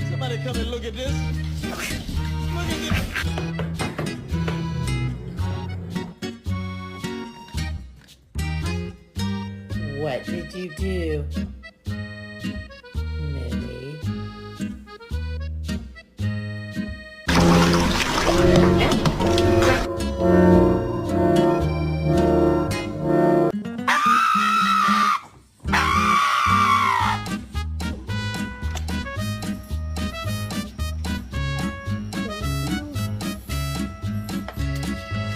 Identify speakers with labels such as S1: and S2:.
S1: Somebody come and look at this. Look at this.
S2: What did you do?